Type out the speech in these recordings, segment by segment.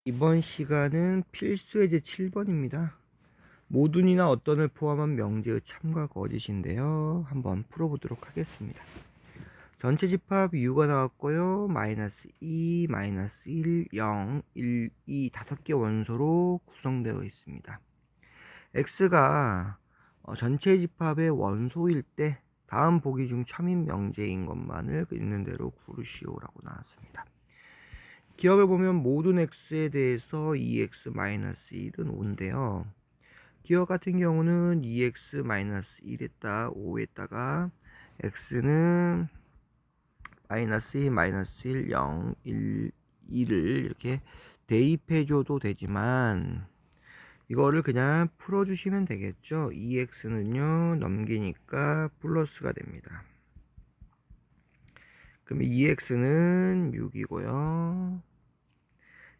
이번 시간은 필수예제 7번입니다. 모든이나 어떤을 포함한 명제의 참과 거짓인데요. 한번 풀어보도록 하겠습니다. 전체 집합 U가 나왔고요. 마이너스 2, 마이너스 1, 0, 1, 2 다섯 개 원소로 구성되어 있습니다. X가 전체 집합의 원소일 때 다음 보기 중 참인 명제인 것만을 있는 대로 고르시오라고 나왔습니다. 기억을 보면 모든 x에 대해서 2x-1은 5인데요. 기억 같은 경우는 2x-1에다 5에다가 x는 마이너스 2, 마이너스 1, 0, 1, 2를 이렇게 대입해줘도 되지만 이거를 그냥 풀어주시면 되겠죠. 2x는요 넘기니까 플러스가 됩니다. 그럼 2x는 6이고요.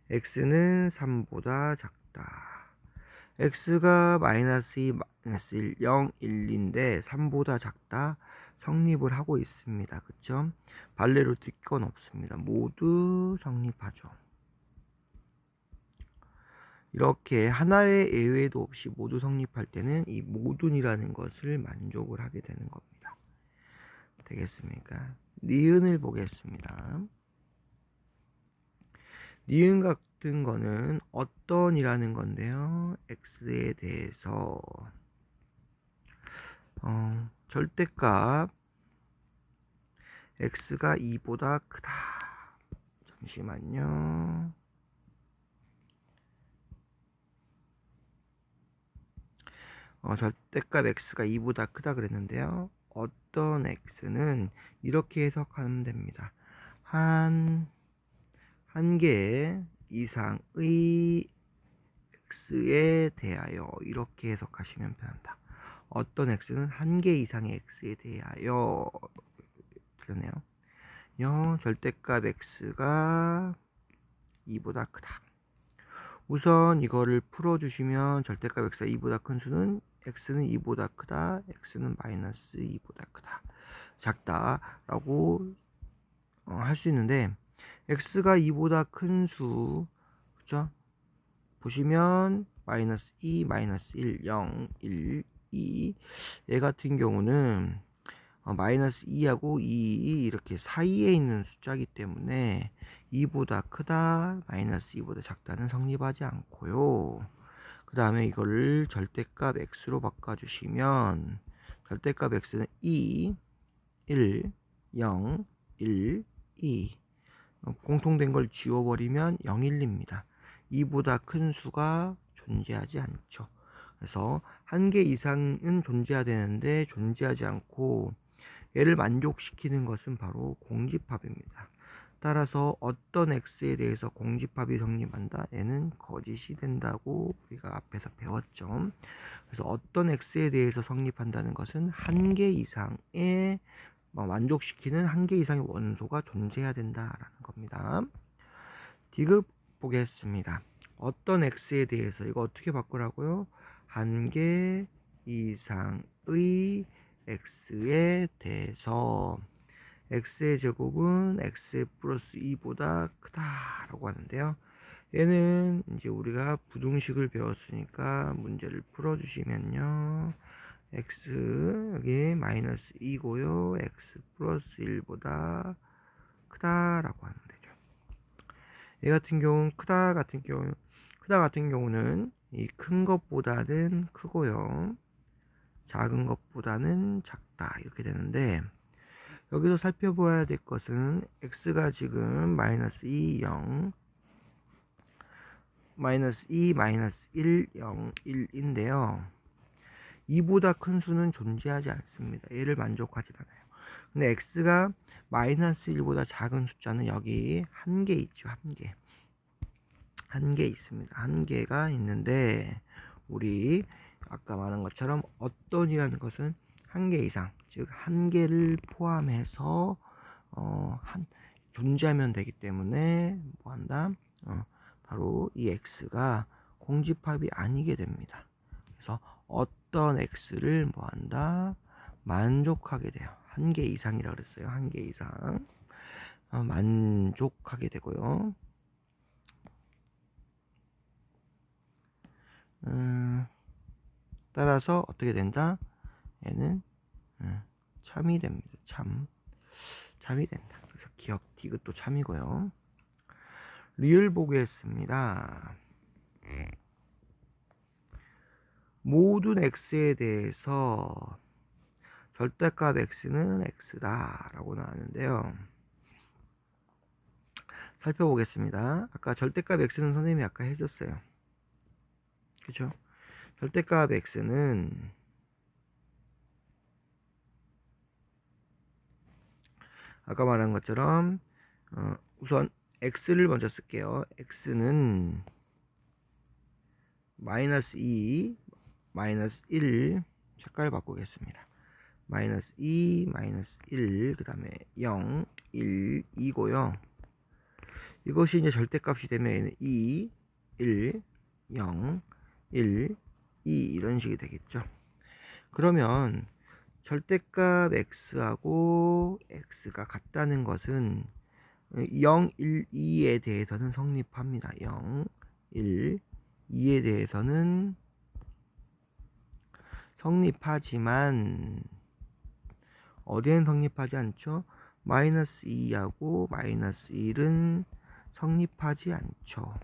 x는 3보다 작다. x가 마이너스 2, 마이너스 1, 0, 1인데 3보다 작다. 성립을 하고 있습니다. 그쵸? 발레로 뛸 건 없습니다. 모두 성립하죠. 이렇게 하나의 예외도 없이 모두 성립할 때는 이 모든이라는 것을 만족을 하게 되는 겁니다. 되겠습니까? 니은을 보겠습니다. 니은 같은 거는 어떤이라는 건데요. x에 대해서 절대값 x가 2보다 크다. 잠시만요. 절대값 x가 2보다 크다 그랬는데요. 어떤 x는 이렇게 해석하면 됩니다. 한 개 이상의 x에 대하여 이렇게 해석하시면 편합니다. 어떤 x는 한 개 이상의 x에 대하여 그러네요. 절대값 x가 2보다 크다. 우선 이거를 풀어주시면 절대값 x가 2보다 큰 수는 x는 2보다 크다, x는 마이너스 2보다 크다, 작다 라고 할 수 있는데 x가 2보다 큰 수, 그쵸? 보시면 마이너스 2, 마이너스 1, 0, 1, 2 얘 같은 경우는 마이너스 2하고 2 이렇게 사이에 있는 숫자이기 때문에 2보다 크다, 마이너스 2보다 작다는 성립하지 않고요. 그 다음에 이거를 절대값 x로 바꿔주시면 절대값 x는 2, 1, 0, 1, 2 공통된 걸 지워버리면 0, 1입니다. 2보다 큰 수가 존재하지 않죠. 그래서 한 개 이상은 존재해야 되는데 존재하지 않고 얘를 만족시키는 것은 바로 공집합입니다. 따라서 어떤 x에 대해서 공집합이 성립한다? 얘는 거짓이 된다고 우리가 앞에서 배웠죠. 그래서 어떤 x에 대해서 성립한다는 것은 한 개 이상의 만족시키는 한 개 이상의 원소가 존재해야 된다라는 겁니다. 디귿 보겠습니다. 어떤 x에 대해서 이거 어떻게 바꾸라고요? 한 개 이상의 x에 대해서 x의 제곱은 x 플러스 2보다 크다라고 하는데요. 얘는 이제 우리가 부등식을 배웠으니까 문제를 풀어주시면요. x 여기 마이너스 2고요. x 플러스 1보다 크다라고 하면 되죠. 얘 같은 경우는 크다 같은 경우는 이 큰 것보다는 크고요. 작은 것보다는 작다 이렇게 되는데 여기서 살펴봐야 될 것은 x가 지금 마이너스 2, 0 마이너스 2, 마이너스 1, 0, 1인데요. 2보다 큰 수는 존재하지 않습니다. 얘를 만족하지 않아요. 근데 x가 마이너스 1보다 작은 숫자는 여기 한 개 있죠. 한 개 있습니다. 한 개가 있는데 우리 아까 말한 것처럼 어떤이라는 것은 한 개 이상, 즉 한 개를 포함해서 존재하면 되기 때문에 뭐한다? 바로 이 x가 공집합이 아니게 됩니다. 그래서 어떤 x를 뭐한다? 만족하게 돼요. 한 개 이상이라 그랬어요. 한 개 이상 만족하게 되고요. 따라서 어떻게 된다? 얘는 참이 됩니다. 참이 된다. 그래서 기억 디귿도 참이고요. 리을 보겠습니다. 모든 x에 대해서 절대값 x는 x다 라고 나왔는데요. 살펴보겠습니다. 아까 절대값 x는 선생님이 아까 해줬어요. 그죠? 절대값 x는 아까 말한 것처럼 우선 x를 먼저 쓸게요. x는 마이너스 2, 마이너스 1 색깔 바꾸겠습니다. 마이너스 2, 마이너스 1, 그 다음에 0, 1, 2고요. 이것이 이제 절대값이 되면 얘는 2, 1, 0, 1, 2 이런 식이 되겠죠. 그러면 절대값 x하고 x가 같다는 것은 0, 1, 2에 대해서는 성립합니다. 0, 1, 2에 대해서는 성립하지만 어디에는 성립하지 않죠? 마이너스 2하고 마이너스 1은 성립하지 않죠.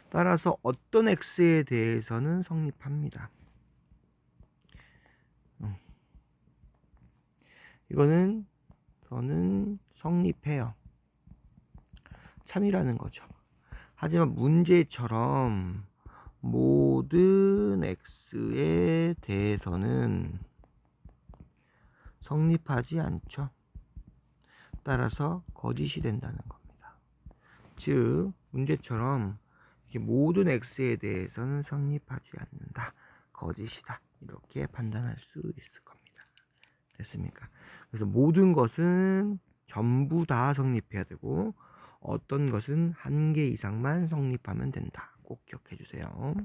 따라서 어떤 x에 대해서는 성립합니다. 이거는 저는 성립해요. 참이라는 거죠. 하지만 문제처럼 모든 x에 대해서는 성립하지 않죠. 따라서 거짓이 된다는 겁니다. 즉 문제처럼 모든 x에 대해서는 성립하지 않는다. 거짓이다. 이렇게 판단할 수 있을 겁니다. 됐습니까? 그래서 모든 것은 전부 다 성립해야 되고 어떤 것은 한 개 이상만 성립하면 된다. 꼭 기억해 주세요.